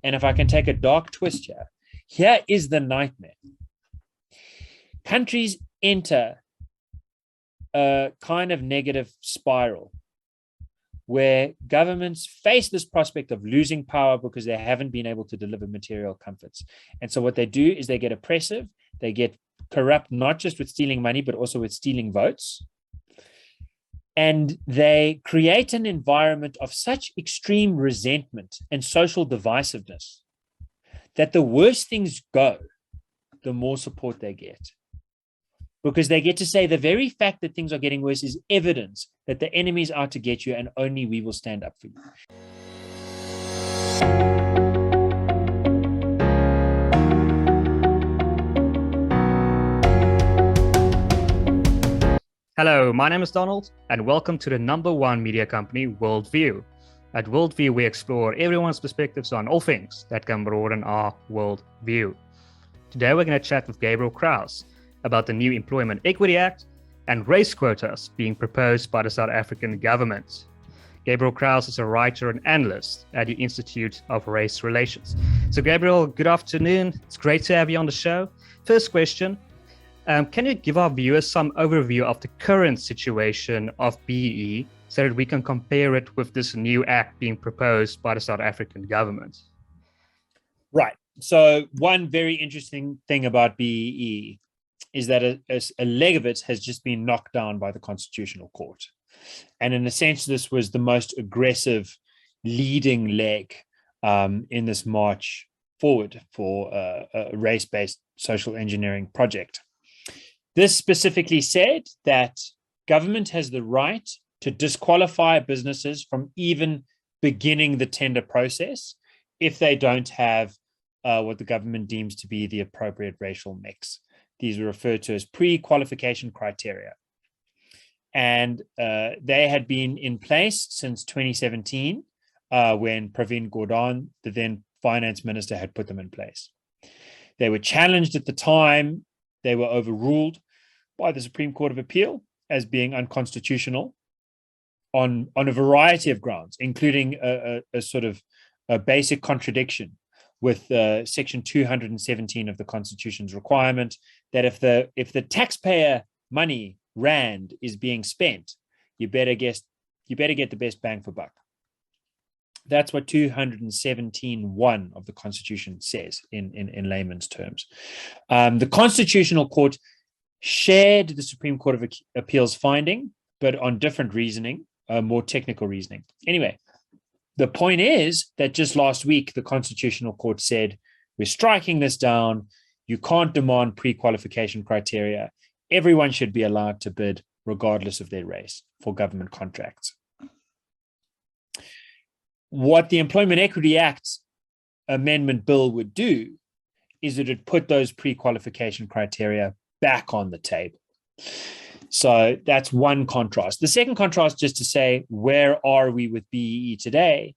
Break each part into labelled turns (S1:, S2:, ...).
S1: And if I can take a dark twist here is the nightmare. Countries enter a kind of negative spiral where governments face this prospect of losing power because they haven't been able to deliver material comforts. And so what they do is they get oppressive, they get corrupt, not just with stealing money, but also with stealing votes. And they create an environment of such extreme resentment and social divisiveness that the worse things go, the more support they get. Because they get to say the very fact that things are getting worse is evidence that the enemy is out to get you and only we will stand up for you.
S2: Hello, my name is Donald, and welcome to the #1 media company, WorldView. At WorldView, we explore everyone's perspectives on all things that can broaden our worldview. Today, we're going to chat with Gabriel Crouse about the new Employment Equity Act and race quotas being proposed by the South African government. Gabriel Crouse is a writer and analyst at the Institute of Race Relations. So Gabriel, good afternoon. It's great to have you on the show. First question, can you give our viewers some overview of the current situation of BEE so that we can compare it with this new act being proposed by the South African government?
S1: Right. So one very interesting thing about BEE is that a leg of it has just been knocked down by the Constitutional Court. And in a sense, this was the most aggressive leading leg in this march forward for a race-based social engineering project. This specifically said that government has the right to disqualify businesses from even beginning the tender process if they don't have what the government deems to be the appropriate racial mix. These were referred to as pre-qualification criteria. And they had been in place since 2017 when Pravin Gordhan, the then finance minister, had put them in place. They were challenged at the time. They were overruled by the Supreme Court of Appeal as being unconstitutional on a variety of grounds, including a sort of a basic contradiction with Section 217 of the Constitution's requirement that if the taxpayer money rand is being spent, you better get the best bang for buck. That's what 217(1) of the Constitution says in layman's terms. The Constitutional Court shared the Supreme Court of Appeal's finding, but on different reasoning, more technical reasoning. Anyway, the point is that just last week, the Constitutional Court said, we're striking this down. You can't demand pre-qualification criteria. Everyone should be allowed to bid regardless of their race for government contracts. What the Employment Equity Act amendment bill would do is it would put those pre-qualification criteria back on the table. So that's one contrast. The second contrast, just to say, where are we with BEE today?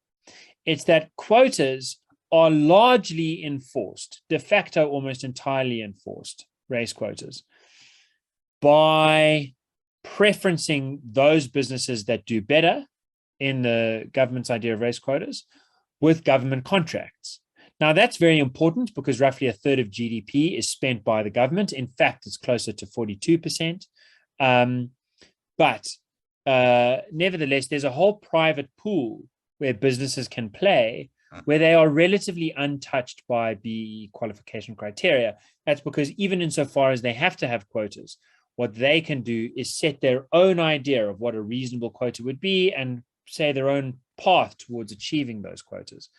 S1: It's that quotas are largely enforced, de facto almost entirely enforced, race quotas, by preferencing those businesses that do better in the government's idea of race quotas with government contracts. Now, that's very important because roughly a third of GDP is spent by the government. In fact, it's closer to 42%. But nevertheless, there's a whole private pool where businesses can play where they are relatively untouched by BEE qualification criteria. That's because even insofar as they have to have quotas, what they can do is set their own idea of what a reasonable quota would be and say their own path towards achieving those quotas.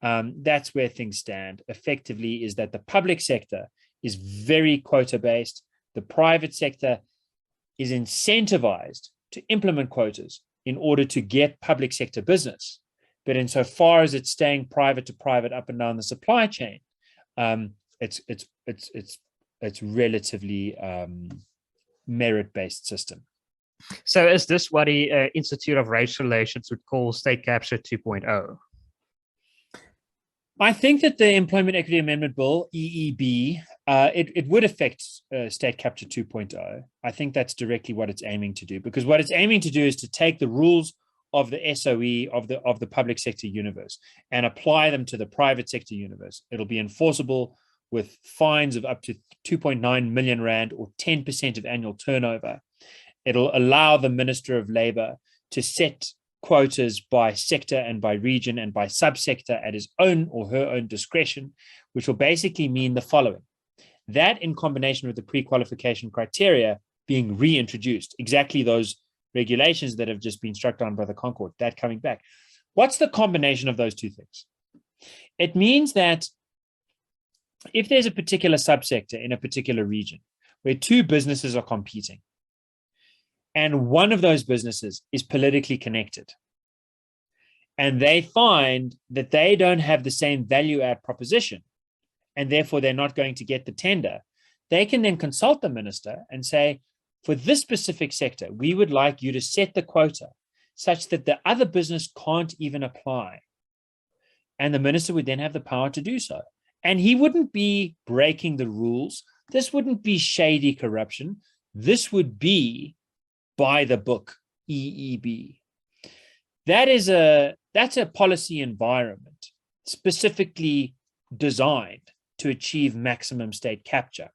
S1: That's where things stand. Effectively, is that the public sector is very quota-based. The private sector is incentivized to implement quotas in order to get public sector business. But insofar as it's staying private to private up and down the supply chain, it's relatively merit-based system.
S2: So is this what the Institute of Race Relations would call state capture 2.0?
S1: I think that the Employment Equity Amendment Bill, EEB, it would affect State Capture 2.0. I think that's directly what it's aiming to do, because what it's aiming to do is to take the rules of the SOE of the public sector universe and apply them to the private sector universe. It'll be enforceable with fines of up to 2.9 million rand or 10% of annual turnover. It'll allow the Minister of Labour to set quotas by sector and by region and by subsector at his own or her own discretion, which will basically mean the following. That in combination with the pre-qualification criteria being reintroduced, exactly those regulations that have just been struck down by the Concord, that coming back. What's the combination of those two things? It means that if there's a particular subsector in a particular region where two businesses are competing, and one of those businesses is politically connected, and they find that they don't have the same value add proposition, and therefore they're not going to get the tender, they can then consult the minister and say, for this specific sector, we would like you to set the quota such that the other business can't even apply. And the minister would then have the power to do so. And he wouldn't be breaking the rules. This wouldn't be shady corruption. This would be by the book, EEB. That's a policy environment specifically designed to achieve maximum state capture.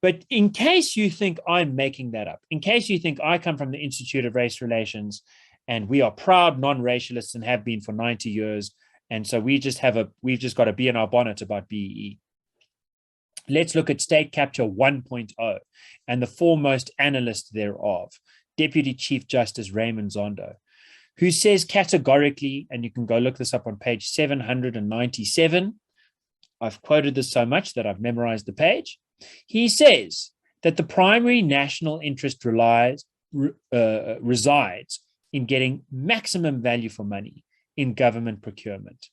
S1: But in case you think I'm making that up, in case you think I come from the Institute of Race Relations and we are proud non-racialists and have been for 90 years, and so we've just got to be in our bonnet about BEE. Let's look at State Capture 1.0 and the foremost analyst thereof, Deputy Chief Justice Raymond Zondo, who says categorically, and you can go look this up on page 797. I've quoted this so much that I've memorized the page. He says that the primary national interest resides in getting maximum value for money in government procurement.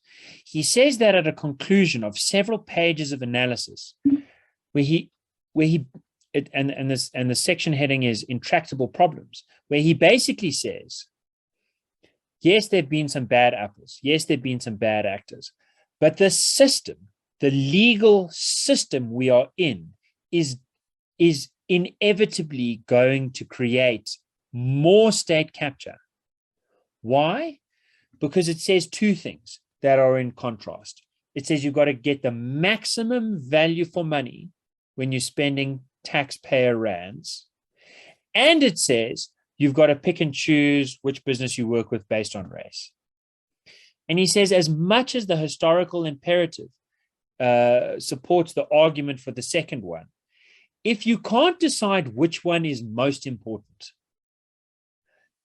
S1: He says that at a conclusion of several pages of analysis, the section heading is intractable problems, where he basically says, yes, there've been some bad apples. Yes, there've been some bad actors, but the system, the legal system we are in is inevitably going to create more state capture. Why? Because it says two things that are in contrast. It says you've got to get the maximum value for money when you're spending taxpayer rands. And it says you've got to pick and choose which business you work with based on race. And he says as much as the historical imperative supports the argument for the second one, if you can't decide which one is most important,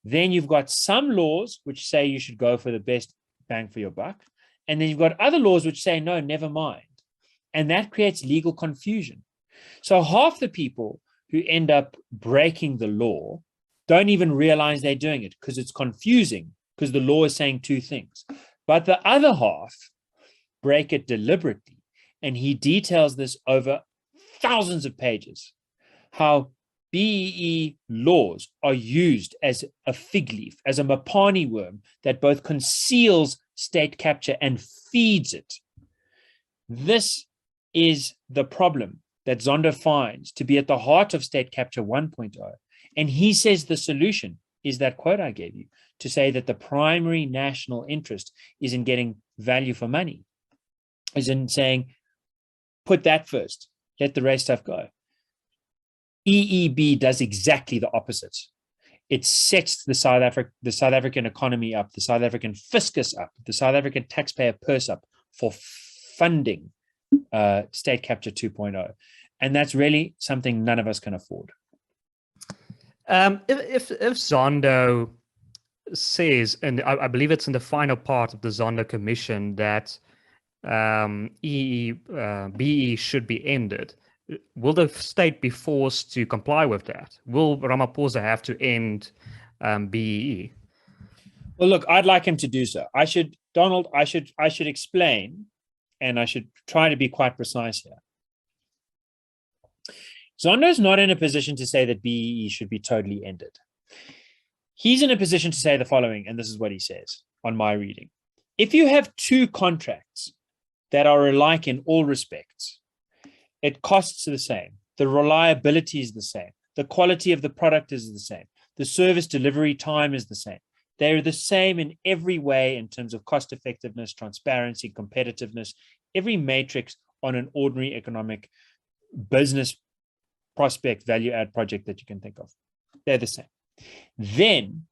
S1: then you've got some laws which say you should go for the best bang for your buck. And then you've got other laws which say, no, never mind. And that creates legal confusion. So half the people who end up breaking the law don't even realize they're doing it because it's confusing because the law is saying two things. But the other half break it deliberately. And he details this over thousands of pages, how BEE laws are used as a fig leaf, as a Mapani worm that both conceals state capture and feeds it. This is the problem that Zondo finds to be at the heart of State Capture 1.0. And he says the solution is that quote I gave you, to say that the primary national interest is in getting value for money, is in saying, put that first, let the rest stuff go. EEB does exactly the opposite. It sets the South African economy up, the South African fiscus up, the South African taxpayer purse up for funding State Capture 2.0. And that's really something none of us can afford.
S2: If Zondo says, and I believe it's in the final part of the Zondo Commission, that BE should be ended, will the state be forced to comply with that? Will Ramaphosa have to end BEE?
S1: Well, look, I'd like him to do so. I should explain, and I should try to be quite precise here. Zondo's not in a position to say that BEE should be totally ended. He's in a position to say the following, and this is what he says on my reading. If you have two contracts that are alike in all respects, it costs the same, the reliability is the same, the quality of the product is the same, the service delivery time is the same, They're the same in every way in terms of cost effectiveness, transparency, competitiveness, every matrix on an ordinary economic business prospect value add project that you can think of. They're the same. Then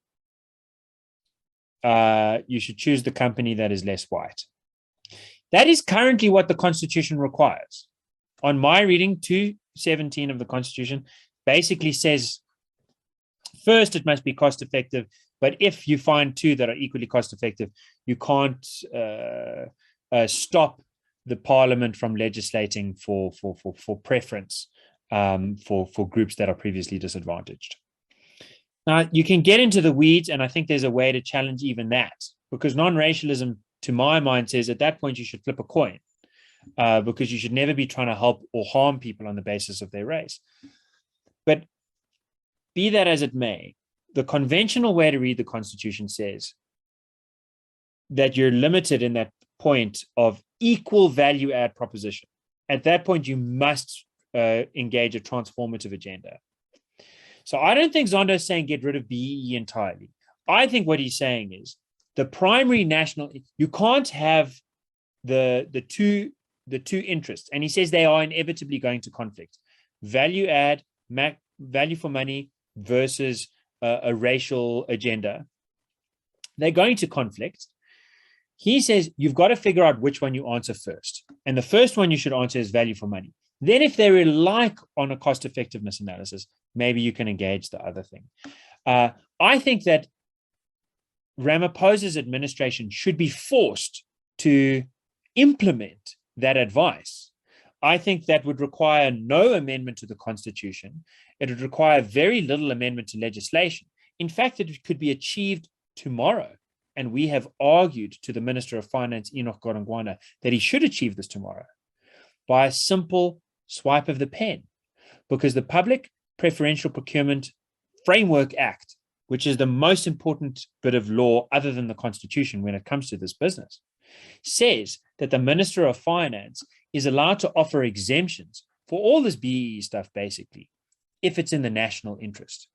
S1: you should choose the company that is less white. That is currently what the Constitution requires. On my reading, 217 of the Constitution basically says, first, it must be cost effective. But if you find two that are equally cost effective, you can't stop the parliament from legislating for preference for groups that are previously disadvantaged. Now, you can get into the weeds, and I think there's a way to challenge even that, because non-racialism, to my mind, says at that point you should flip a coin, because you should never be trying to help or harm people on the basis of their race. But be that as it may, the conventional way to read the Constitution says that you're limited in that point of equal value add proposition. At that point, you must engage a transformative agenda. So I don't think Zondo is saying get rid of BEE entirely. I think what he's saying is the primary national, you can't have the two interests. And he says they are inevitably going to conflict. Value add, value for money versus a racial agenda. They're going to conflict. He says you've got to figure out which one you answer first. And the first one you should answer is value for money. Then if they're alike on a cost effectiveness analysis, maybe you can engage the other thing. I think that Ramaphosa's administration should be forced to implement that advice. I think that would require no amendment to the Constitution. It would require very little amendment to legislation. In fact, it could be achieved tomorrow. And we have argued to the Minister of Finance, Enoch Godongwana, that he should achieve this tomorrow by a simple swipe of the pen, because the Public Preferential Procurement Framework Act, which is the most important bit of law other than the Constitution when it comes to this business, says that the Minister of Finance is allowed to offer exemptions for all this BEE stuff, basically, if it's in the national interest.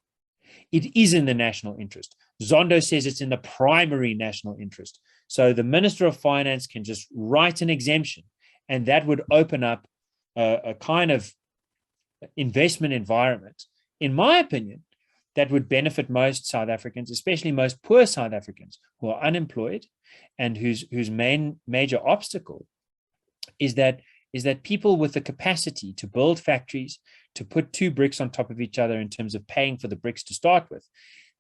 S1: It is in the national interest. Zondo says it's in the primary national interest. So the Minister of Finance can just write an exemption, and that would open up a kind of investment environment, in my opinion, that would benefit most South Africans, especially most poor South Africans who are unemployed and whose major obstacle is that people with the capacity to build factories, to put two bricks on top of each other in terms of paying for the bricks to start with,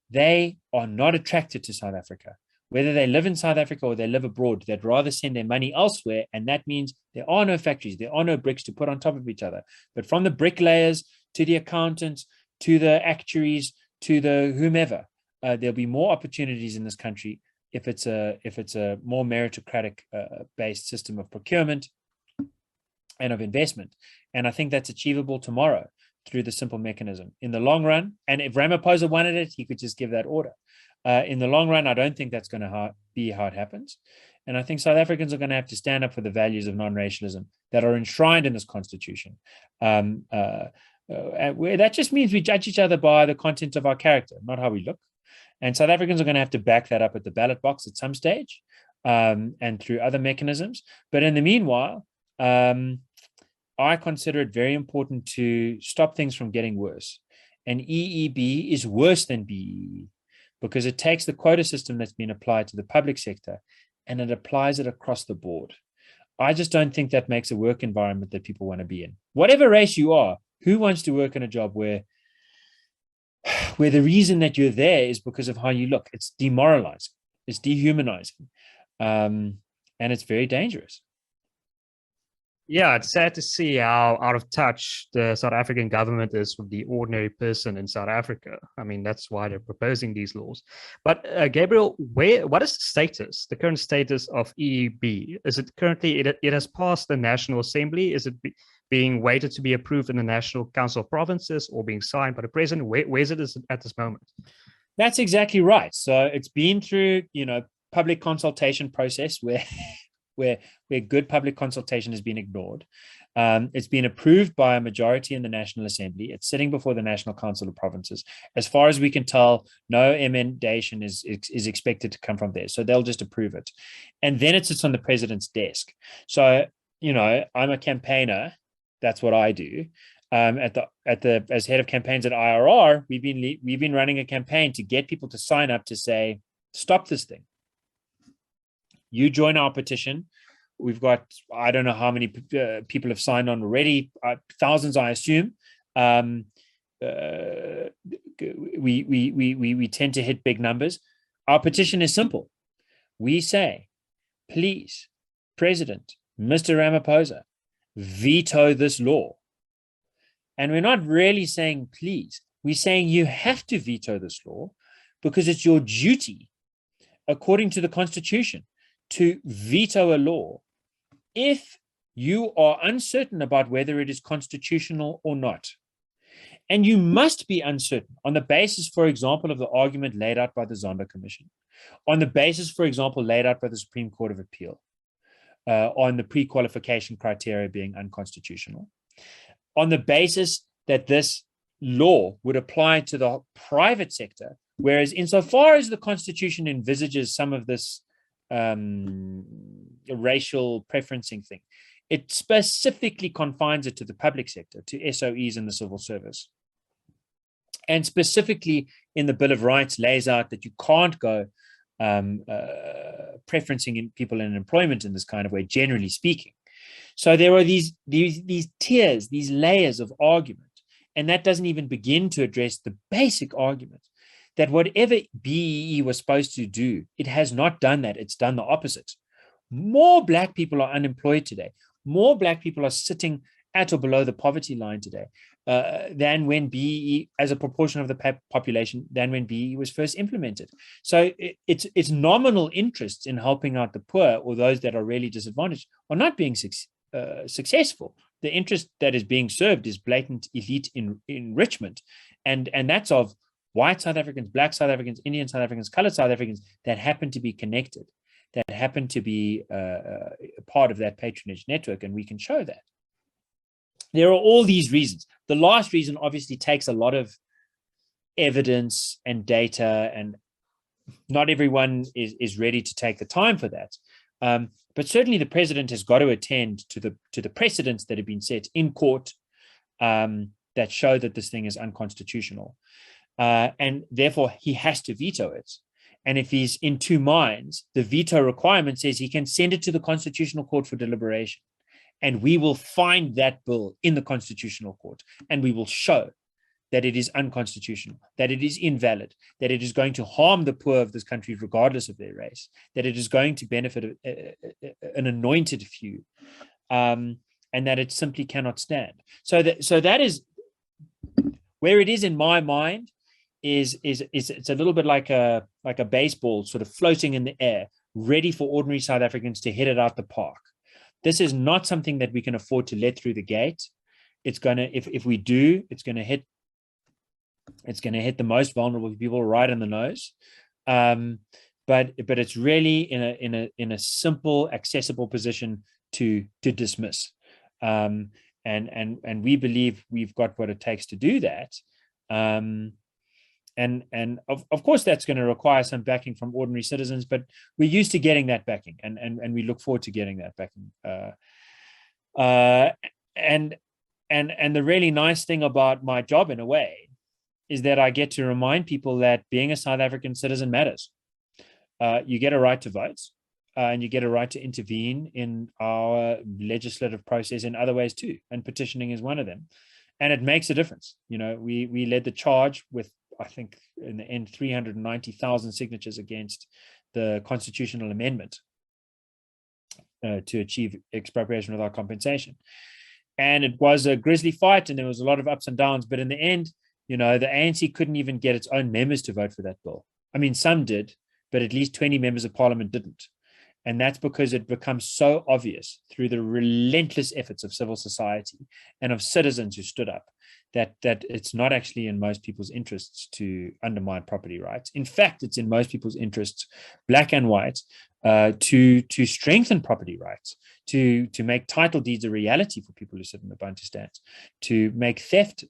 S1: they are not attracted to South Africa. Whether they live in South Africa or they live abroad, they'd rather send their money elsewhere, and that means there are no factories, there are no bricks to put on top of each other. But from the bricklayers to the accountants to the actuaries to the whomever, there'll be more opportunities in this country if it's a more meritocratic based system of procurement and of investment. And I think that's achievable tomorrow through the simple mechanism. In the long run, and if Ramaphosa wanted it, he could just give that order. In the long run, I don't think that's going to be how it happens. And I think South Africans are going to have to stand up for the values of non-racialism that are enshrined in this Constitution. That just means we judge each other by the content of our character, not how we look. And South Africans are going to have to back that up at the ballot box at some stage, and through other mechanisms. But in the meanwhile, I consider it very important to stop things from getting worse. And EEB is worse than BEE, because it takes the quota system that's been applied to the public sector and it applies it across the board. I just don't think that makes a work environment that people want to be in. Whatever race you are, who wants to work in a job where the reason that you're there is because of how you look? It's demoralizing. It's dehumanizing. And it's very dangerous.
S2: Yeah, it's sad to see how out of touch the South African government is with the ordinary person in South Africa. I mean, that's why they're proposing these laws. But Gabriel, what is the status, the current status of EEB? Is it currently, it has passed the National Assembly? Is it being waited to be approved in the National Council of Provinces or being signed by the president? Where is it at this moment?
S1: That's exactly right. So it's been through, public consultation process where where good public consultation has been ignored. It's been approved by a majority in the National Assembly. It's sitting before the National Council of Provinces. As far as we can tell, no emendation is expected to come from there. So they'll just approve it. And then it sits on the president's desk. So, I'm a campaigner. That's what I do. As head of campaigns at IRR, we've been running a campaign to get people to sign up to say, stop this thing. You join our petition. We've got, I don't know how many people have signed on already, thousands, I assume. We tend to hit big numbers. Our petition is simple. We say, please, President, Mr. Ramaphosa, veto this law. And we're not really saying please. We're saying you have to veto this law because it's your duty, according to the Constitution, to veto a law if you are uncertain about whether it is constitutional or not. And you must be uncertain on the basis, for example, of the argument laid out by the Zondo Commission, on the basis, for example, laid out by the Supreme Court of Appeal, on the pre-qualification criteria being unconstitutional, on the basis that this law would apply to the private sector, whereas insofar as the Constitution envisages some of this racial preferencing thing, it specifically confines it to the public sector, to SOEs in the civil service. And specifically in the Bill of Rights lays out that you can't go preferencing in people in employment in this kind of way, generally speaking. So there are these tiers, these layers of argument, and that doesn't even begin to address the basic argument that whatever BEE was supposed to do, it has not done that. It's done the opposite. More Black people are unemployed today. More Black people are sitting at or below the poverty line today than when BEE, as a proportion of the population, than when BEE was first implemented. So it's nominal interests in helping out the poor or those that are really disadvantaged are not being successful. The interest that is being served is blatant elite enrichment, and that's of white South Africans, Black South Africans, Indian South Africans, colored South Africans that happen to be connected, that happen to be a part of that patronage network, and we can show that. There are all these reasons. The last reason obviously takes a lot of evidence and data, and not everyone is ready to take the time for that. But certainly the president has got to attend to the precedents that have been set in court that show that this thing is unconstitutional. And therefore he has to veto it. And if he's in two minds, the veto requirement says he can send it to the Constitutional Court for deliberation. And we will find that bill in the Constitutional Court, and we will show that it is unconstitutional, that it is invalid, that it is going to harm the poor of this country regardless of their race, that it is going to benefit an anointed few, and that it simply cannot stand. So that is where it is in my mind. Is it's a little bit like a baseball sort of floating in the air, ready for ordinary South Africans to hit it out the park. This is not something that we can afford to let through the gate. It's gonna, if we do, it's gonna hit the most vulnerable people right in the nose. But it's really in a simple, accessible position to dismiss. And we believe we've got what it takes to do that. And of course that's going to require some backing from ordinary citizens, but we're used to getting that backing, and we look forward to getting that backing. And the really nice thing about my job, in a way, is that I get to remind people that being a South African citizen matters. You get a right to vote, and you get a right to intervene in our legislative process in other ways too, and petitioning is one of them. And it makes a difference. We led the charge with, I think, in the end, 390,000 signatures against the constitutional amendment to achieve expropriation without compensation. And it was a grisly fight, and there was a lot of ups and downs. But in the end, the ANC couldn't even get its own members to vote for that bill. I mean, some did, but at least 20 members of parliament didn't. And that's because it becomes so obvious through the relentless efforts of civil society and of citizens who stood up that it's not actually in most people's interests to undermine property rights. In fact, it's in most people's interests, Black and white, to strengthen property rights, to make title deeds a reality for people who sit in the Bantustans, to make theft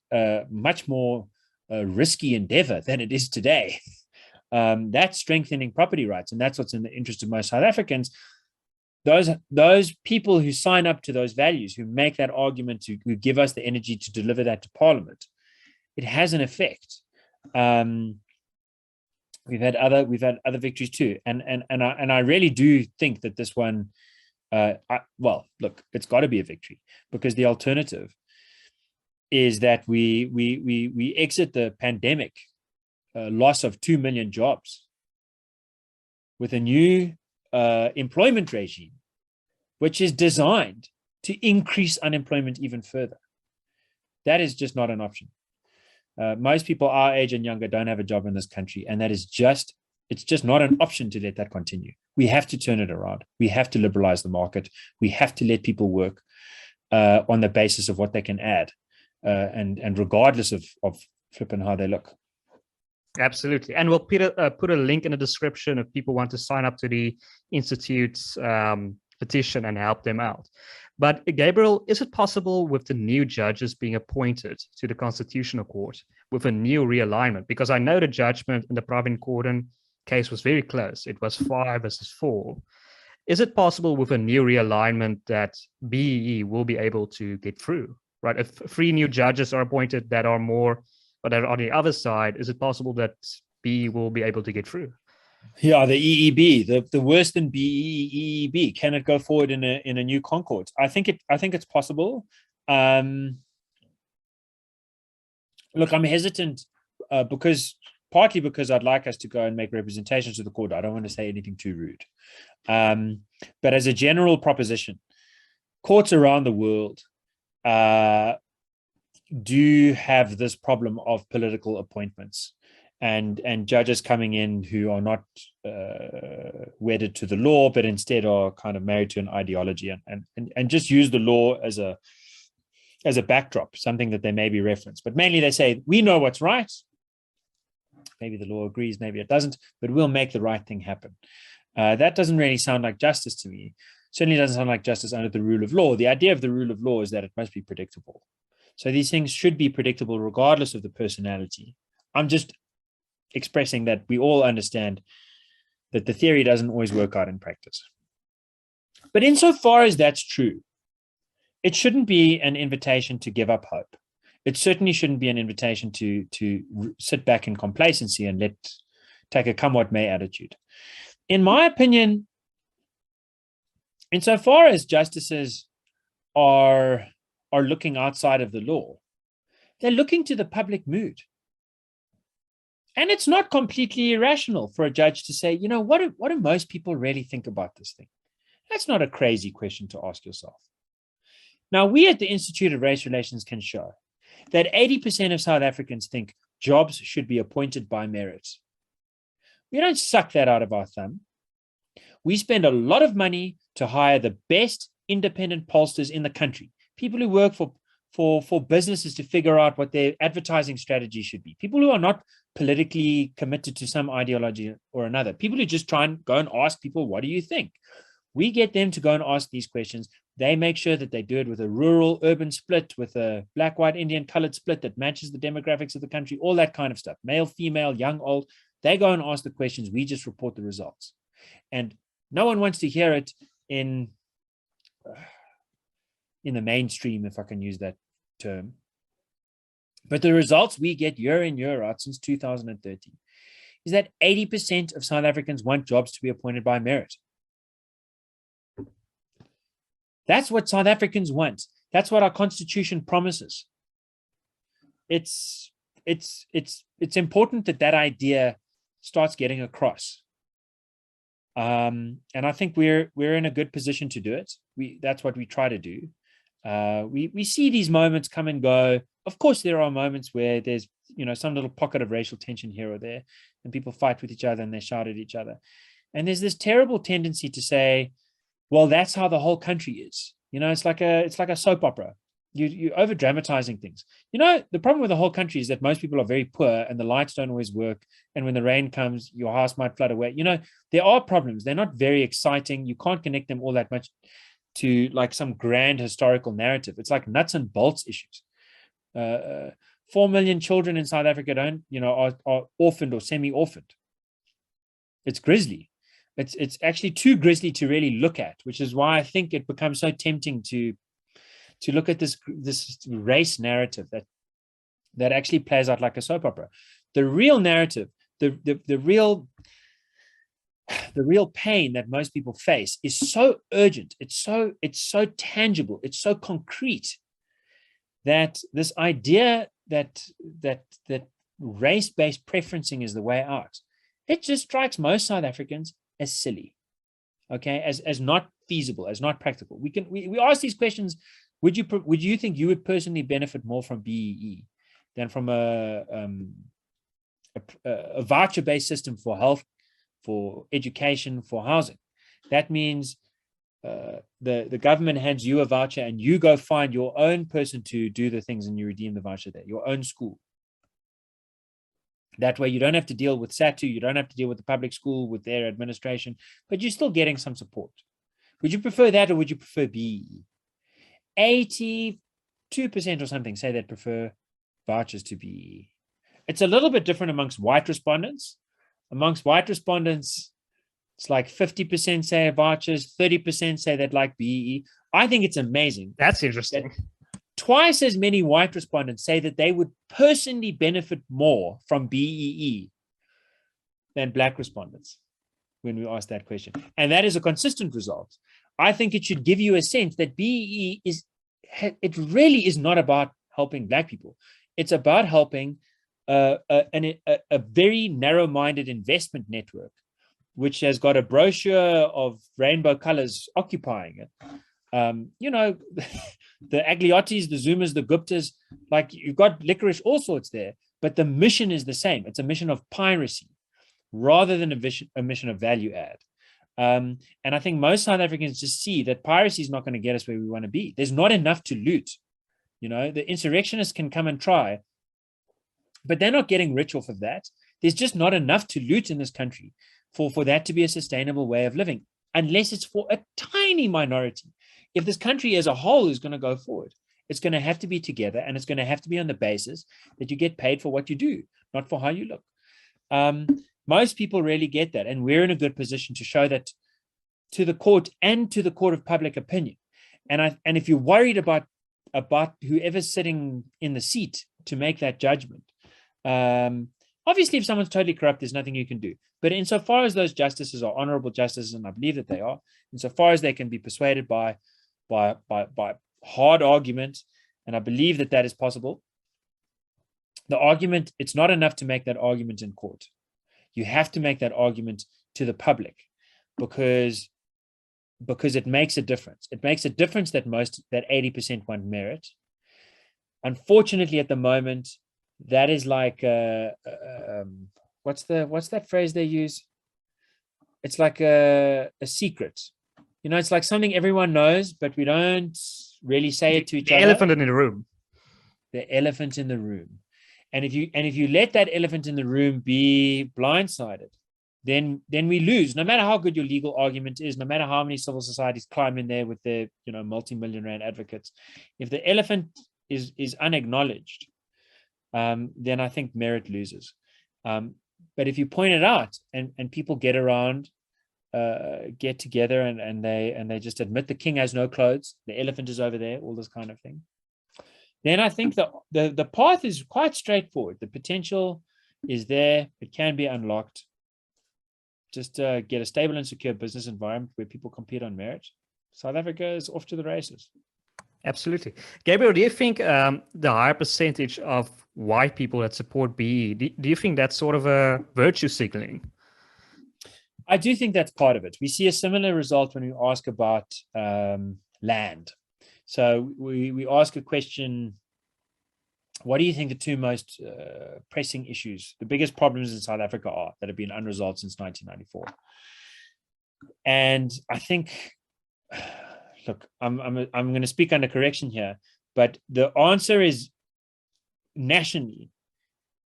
S1: much more risky endeavor than it is today. That's strengthening property rights, and that's what's in the interest of most South Africans. Those people who sign up to those values, who make that argument, who give us the energy to deliver that to Parliament, it has an effect. We've had other victories too, and I really do think that this one, look, it's got to be a victory, because the alternative is that we exit the pandemic loss of 2 million jobs with a new employment regime, which is designed to increase unemployment even further. That is just not an option. Most people our age and younger don't have a job in this country, and it's just not an option to let that continue. We have to turn it around. We have to liberalize the market. We have to let people work on the basis of what they can add, and regardless of flipping how they look.
S2: Absolutely. And we'll put a link in the description if people want to sign up to the Institute's petition and help them out. But Gabriel, is it possible with the new judges being appointed to the Constitutional Court with a new realignment? Because I know the judgment in the Pravin Gordhan case was very close. It was 5 versus 4. Is it possible with a new realignment that BEE will be able to get through, right? If 3 new judges are appointed that are more, but on the other side, is it possible that BEE will be able to get through?
S1: Yeah, the EEB, the worse than BEE, EEB. Can it go forward in a new Concord? I think it's possible. Look, I'm hesitant partly because I'd like us to go and make representations to the court. I don't want to say anything too rude. But as a general proposition, courts around the world do have this problem of political appointments and judges coming in who are not wedded to the law, but instead are kind of married to an ideology and just use the law as a backdrop, something that they maybe reference. But mainly they say, we know what's right. Maybe the law agrees, maybe it doesn't, but we'll make the right thing happen. That doesn't really sound like justice to me. Certainly doesn't sound like justice under the rule of law. The idea of the rule of law is that it must be predictable. So these things should be predictable regardless of the personality. I'm just expressing that we all understand that the theory doesn't always work out in practice. But insofar as that's true, it shouldn't be an invitation to give up hope. It certainly shouldn't be an invitation to sit back in complacency and take a come what may attitude. In my opinion, insofar as justices are looking outside of the law, they're looking to the public mood. And it's not completely irrational for a judge to say, what do most people really think about this thing? That's not a crazy question to ask yourself. Now, we at the Institute of Race Relations can show that 80% of South Africans think jobs should be appointed by merit. We don't suck that out of our thumb. We spend a lot of money to hire the best independent pollsters in the country, people who work for businesses to figure out what their advertising strategy should be, people who are not politically committed to some ideology or another, people who just try and go and ask people, what do you think? We get them to go and ask these questions. They make sure that they do it with a rural-urban split, with a black, white, Indian, colored split that matches the demographics of the country, all that kind of stuff, male, female, young, old. They go and ask the questions. We just report the results. And no one wants to hear it in the mainstream, if I can use that term. But the results we get year in, year out since 2013 is that 80% of South Africans want jobs to be appointed by merit. That's what South Africans want. That's what our constitution promises. It's important that idea starts getting across. And I think we're in a good position to do it. That's what we try to do. We see these moments come and go. Of course, there are moments where there's some little pocket of racial tension here or there, and people fight with each other and they shout at each other. And there's this terrible tendency to say, well, that's how the whole country is. It's like a soap opera. you're over dramatizing things. The problem with the whole country is that most people are very poor and the lights don't always work. And when the rain comes, your house might flood away. There are problems. They're not very exciting. You can't connect them all that much to like some grand historical narrative. It's like nuts and bolts issues. 4 million children in South Africa are orphaned or semi-orphaned. It's grisly. It's actually too grisly to really look at, which is why I think it becomes so tempting to look at this race narrative that actually plays out like a soap opera. The real narrative, the real pain that most people face is so urgent. It's so tangible. It's so concrete that this idea that race-based preferencing is the way out, it just strikes most South Africans as silly, okay, as not feasible, as not practical. We ask these questions. Would you think you would personally benefit more from BEE than from a voucher-based system for health, for education, for housing? That means the government hands you a voucher and you go find your own person to do the things and you redeem the voucher there, your own school. That way you don't have to deal with SATU, you don't have to deal with the public school, with their administration, but you're still getting some support. Would you prefer that or would you prefer BEE? 82% or something say they'd prefer vouchers to BEE. It's a little bit different amongst white respondents. Amongst white respondents, it's like 50% say vouchers, 30% say they'd like BEE. I think it's amazing.
S2: That's interesting.
S1: Twice as many white respondents say that they would personally benefit more from BEE than black respondents when we ask that question. And that is a consistent result. I think it should give you a sense that BEE it really is not about helping black people. It's about helping a very narrow-minded investment network, which has got a brochure of rainbow colors occupying it. The Agliotis, the Zumas, the Guptas, like you've got licorice, all sorts there, but the mission is the same. It's a mission of piracy rather than a mission of value add. And I think most South Africans just see that piracy is not going to get us where we want to be. There's not enough to loot. The insurrectionists can come and try, but they're not getting rich off of that. There's just not enough to loot in this country for that to be a sustainable way of living, unless it's for a tiny minority. If this country as a whole is going to go forward, it's going to have to be together, and it's going to have to be on the basis that you get paid for what you do, not for how you look. Most people really get that, and we're in a good position to show that to the court and to the court of public opinion. And if you're worried about whoever's sitting in the seat to make that judgment, obviously, if someone's totally corrupt, there's nothing you can do. But insofar as those justices are honorable justices, and I believe that they are, insofar as they can be persuaded by hard argument, and I believe that is possible, the argument, it's not enough to make that argument in court. You have to make that argument to the public because it makes a difference. It makes a difference that 80% want merit. Unfortunately, at the moment, that is like what's that phrase they use? It's like a secret. It's like something everyone knows, but we don't really say it to each other.
S2: The elephant in the room.
S1: The elephant in the room. And if you let that elephant in the room be blindsided, then we lose. No matter how good your legal argument is, no matter how many civil societies climb in there with their multi-million rand advocates, if the elephant is unacknowledged, then I think merit loses. But if you point it out and people get around, get together and they just admit the king has no clothes, the elephant is over there, all this kind of thing, then I think the path is quite straightforward. The potential is there. It can be unlocked. Just get a stable and secure business environment where people compete on merit. South Africa is off to the races.
S2: Absolutely. Gabriel, do you think the higher percentage of white people that support BEE, do you think that's sort of a virtue signaling?
S1: I do think that's part of it. We see a similar result when we ask about land. So we ask a question, what do you think the two most pressing issues, the biggest problems in South Africa are that have been unresolved since 1994? And I think, look, I'm going to speak under correction here, But the answer is nationally,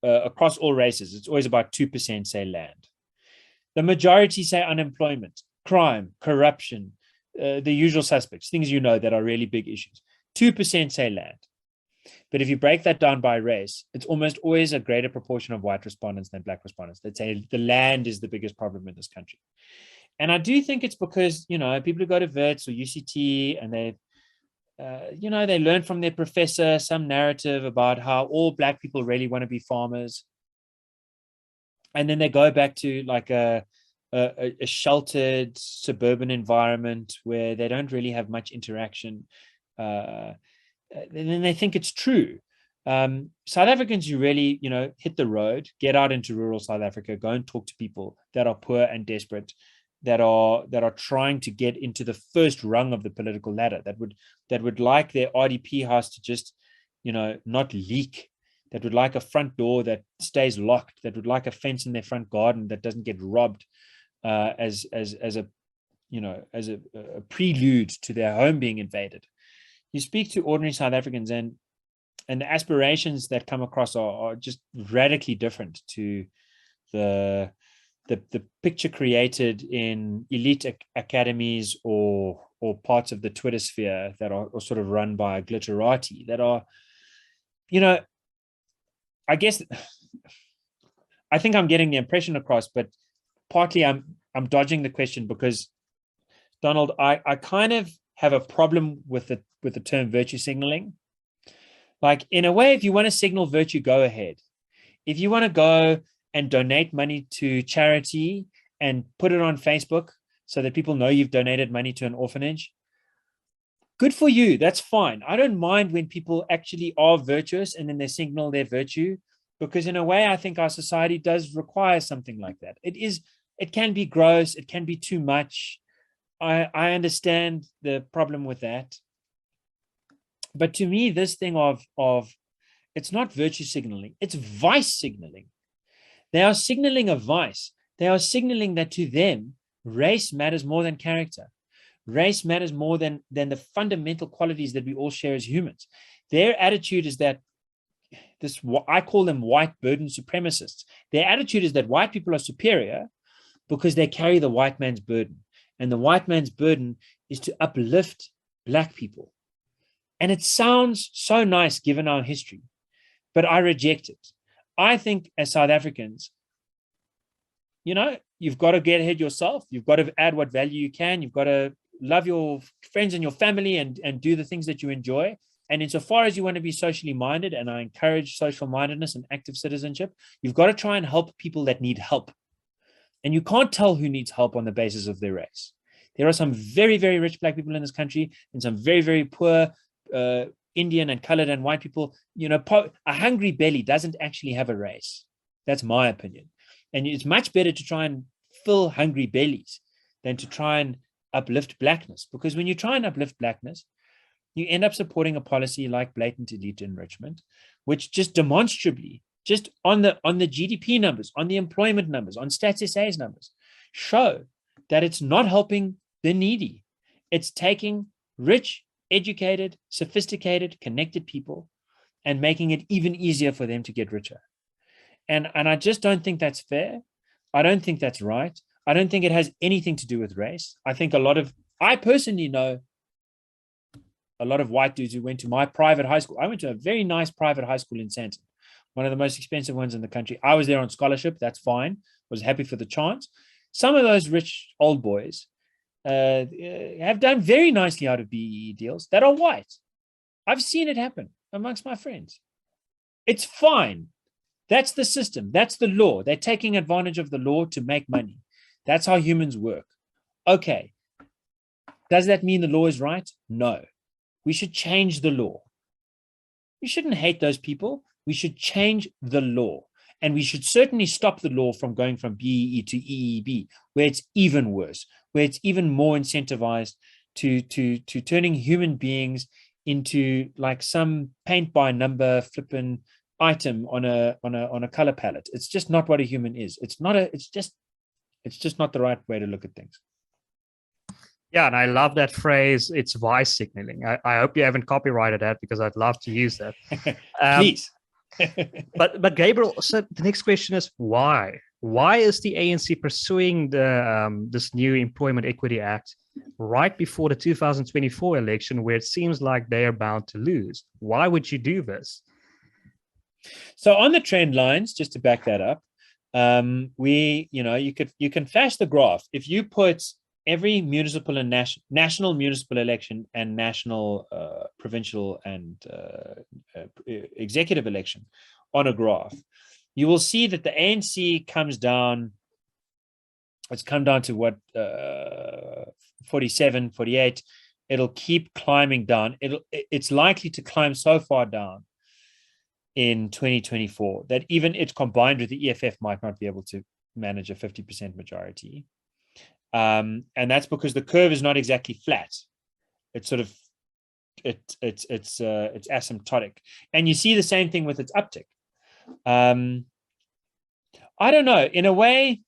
S1: across all races, it's always about 2% say land. The majority say unemployment, crime, corruption, the usual suspects, things that are really big issues. 2% say land. But if you break that down by race, it's almost always a greater proportion of white respondents than black respondents that say the land is the biggest problem in this country. And I do think it's because, people who go to Wits or UCT and they learn from their professor some narrative about how all black people really want to be farmers. And then they go back to like a sheltered suburban environment where they don't really have much interaction. And then they think it's true. South Africans, you really, hit the road, get out into rural South Africa, go and talk to people that are poor and desperate, that are trying to get into the first rung of the political ladder, that would like their RDP house to just, not leak, that would like a front door that stays locked, that would like a fence in their front garden that doesn't get robbed as a prelude to their home being invaded. You speak to ordinary South Africans and the aspirations that come across are just radically different to the picture created in elite academies or parts of the Twitter sphere that are sort of run by glitterati that are, I guess, I think I'm getting the impression across, but partly I'm dodging the question because, Donald, I kind of have a problem with the term virtue signaling. Like, in a way, if you want to signal virtue, go ahead. If you want to go and donate money to charity and put it on Facebook so that people know you've donated money to an orphanage, good for you. That's fine. I don't mind when people actually are virtuous and then they signal their virtue, because in a way, I think our society does require something like that. It can be gross. It can be too much. I understand the problem with that. But to me, this thing of it's not virtue signaling, it's vice signaling. They are signaling a vice. They are signaling that to them, race matters more than character. Race matters more than the fundamental qualities that we all share as humans. Their attitude is that I call them white burden supremacists. Their attitude is that white people are superior because they carry the white man's burden. And the white man's burden is to uplift black people. And it sounds so nice given our history, but I reject it. I think as South Africans, you've got to get ahead yourself. You've got to add what value you can. You've got to love your friends and your family and do the things that you enjoy. And insofar as you want to be socially minded, and I encourage social mindedness and active citizenship, you've got to try and help people that need help. And you can't tell who needs help on the basis of their race. There are some very, very rich black people in this country and some very, very poor Indian and colored and white people. A hungry belly doesn't actually have a race. That's my opinion. And it's much better to try and fill hungry bellies than to try and uplift blackness. Because when you try and uplift blackness, you end up supporting a policy like blatant elite enrichment, which just demonstrably, just on the GDP numbers, on the employment numbers, on Stats SA's numbers, show that it's not helping the needy. It's taking rich, educated, sophisticated, connected people and making it even easier for them to get richer. And I just don't think that's fair. I don't think that's right. I don't think it has anything to do with race. I personally know a lot of white dudes who went to my private high school. I went to a very nice private high school in Sandton, one of the most expensive ones in the country. I was there on scholarship. That's fine. Was happy for the chance. Some of those rich old boys have done very nicely out of BEE deals that are white. I've seen it happen amongst my friends. It's fine. That's the system. That's the law. They're taking advantage of the law to make money. That's how humans work. Okay. Does that mean the law is right? No. We should change the law. We shouldn't hate those people. We should change the law. And we should certainly stop the law from going from BEE to EEB, where it's even worse, where it's even more incentivized to turning human beings into like some paint by number flippin' item on a color palette. It's just not what a human is. It's just not the right way to look at things.
S2: Yeah, and I love that phrase. It's vice signaling. I hope you haven't copyrighted that because I'd love to use that.
S1: Please.
S2: But Gabriel, so the next question is why? Why is the ANC pursuing this new Employment Equity Act right before the 2024 election, where it seems like they are bound to lose? Why would you do this?
S1: So on the trend lines, just to back that up, you can flash the graph. If you put every municipal and national municipal election and national provincial and executive election on a graph, you will see that the ANC comes down. It's come down to what, 47, 48. It'll keep climbing down. It's likely to climb so far down in 2024 that even it combined with the EFF might not be able to manage a 50% majority. And that's because the curve is not exactly flat. It's sort of it's asymptotic, and you see the same thing with its uptick. I don't know. In a way,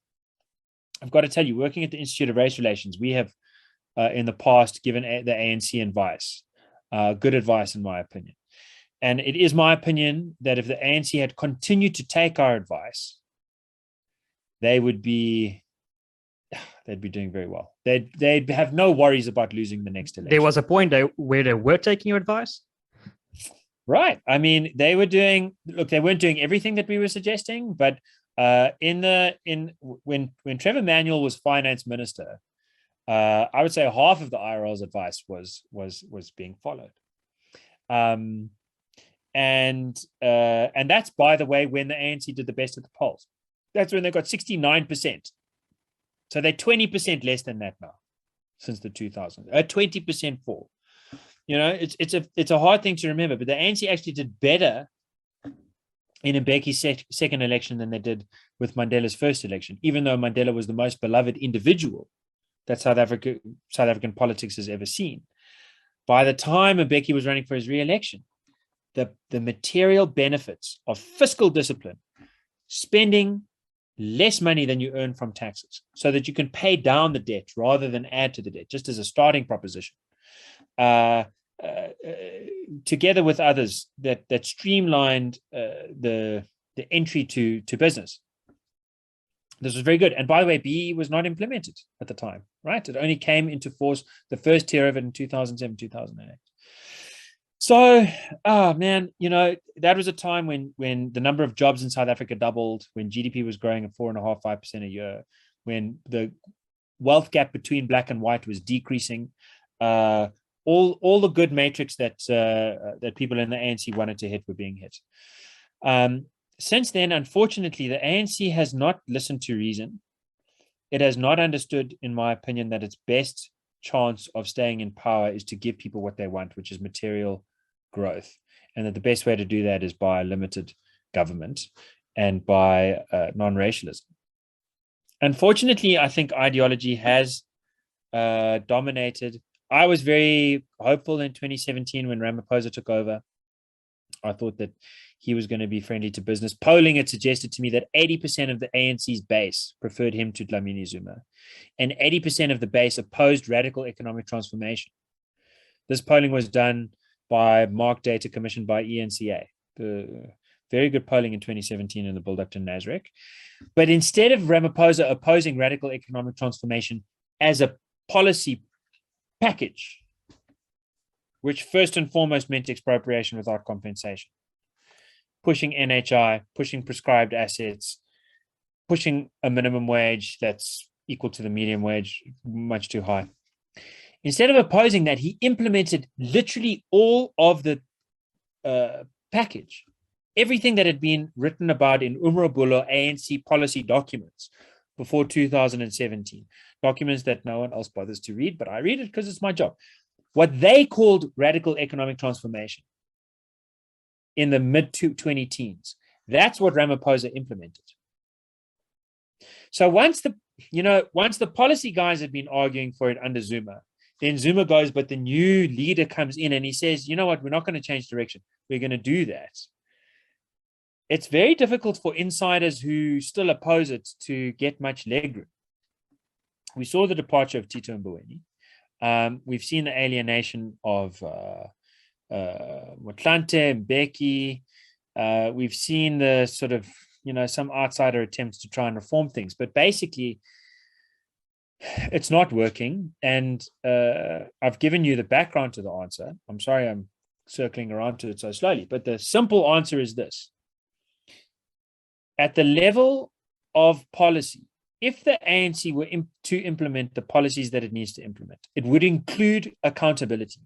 S1: I've got to tell you, working at the Institute of Race Relations, we have in the past given the ANC advice, good advice in my opinion. And it is my opinion that if the ANC had continued to take our advice, they'd be doing very well. They'd have no worries about losing the next election.
S2: There was a point where they were taking your advice?
S1: Right. I mean, they weren't doing everything that we were suggesting, but when Trevor Manuel was finance minister, I would say half of the IRL's advice was being followed. And that's, by the way, when the ANC did the best at the polls. That's when they got 69%. So they're 20% less than that now since the 2000s. A 20% fall. You know, it's a hard thing to remember, but the ANC actually did better in Mbeki's second election than they did with Mandela's first election, even though Mandela was the most beloved individual that South African politics has ever seen. By the time Mbeki was running for his re-election, the material benefits of fiscal discipline, spending less money than you earn from taxes so that you can pay down the debt rather than add to the debt, just as a starting proposition, together with others that streamlined the entry to business. This was very good. And by the way, BEE was not implemented at the time, right? It only came into force, the first tier of it, in 2007, 2008. So, man, you know, that was a time when the number of jobs in South Africa doubled, when GDP was growing at 4.5%, 5% a year, when the wealth gap between black and white was decreasing. All the good metrics that people in the ANC wanted to hit were being hit. Since then, unfortunately, the ANC has not listened to reason. It has not understood, in my opinion, that its best chance of staying in power is to give people what they want, which is material growth, and that the best way to do that is by limited government and by non-racialism. Unfortunately, I think ideology has dominated. I was very hopeful in 2017 when Ramaphosa took over. I thought that he was going to be friendly to business. Polling had suggested to me that 80% of the ANC's base preferred him to Dlamini Zuma, and 80% of the base opposed radical economic transformation. This polling was done by Mark Data, commissioned by ENCA. The very good polling in 2017 in the build-up to Nasrec. But instead of Ramaphosa opposing radical economic transformation as a policy package, which first and foremost meant expropriation without compensation, pushing NHI, pushing prescribed assets, pushing a minimum wage that's equal to the median wage, much too high. Instead of opposing that, he implemented literally all of the package, everything that had been written about in Umrabulo ANC policy documents before 2017, documents that no one else bothers to read, but I read it because it's my job. What they called radical economic transformation in the mid-20 teens, that's what Ramaphosa implemented. So once the policy guys had been arguing for it under Zuma, then Zuma goes, but the new leader comes in and he says, you know what, we're not going to change direction. We're going to do that. It's very difficult for insiders who still oppose it to get much legroom. We saw the departure of Tito Mboweni. We've seen the alienation of Motlanthe, Mbeki. We've seen the sort of, some outsider attempts to try and reform things, but basically it's not working. And I've given you the background to the answer. I'm sorry I'm circling around to it so slowly, but the simple answer is this. At the level of policy, if the ANC were to implement the policies that it needs to implement, it would include accountability.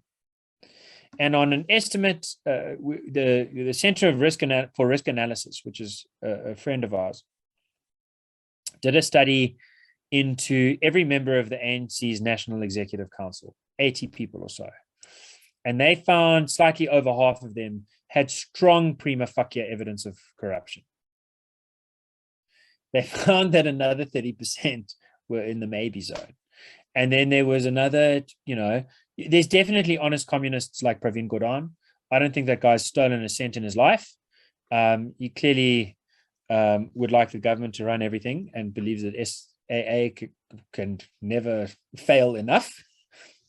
S1: And on an estimate, the Center of Risk Analysis, which is a friend of ours, did a study into every member of the ANC's National Executive Council, 80 people or so. And they found slightly over half of them had strong prima facie evidence of corruption. They found that another 30% were in the maybe zone. And then there was another, there's definitely honest communists like Pravin Gordhan. I don't think that guy's stolen a cent in his life. He clearly would like the government to run everything and believes that SAA can never fail enough.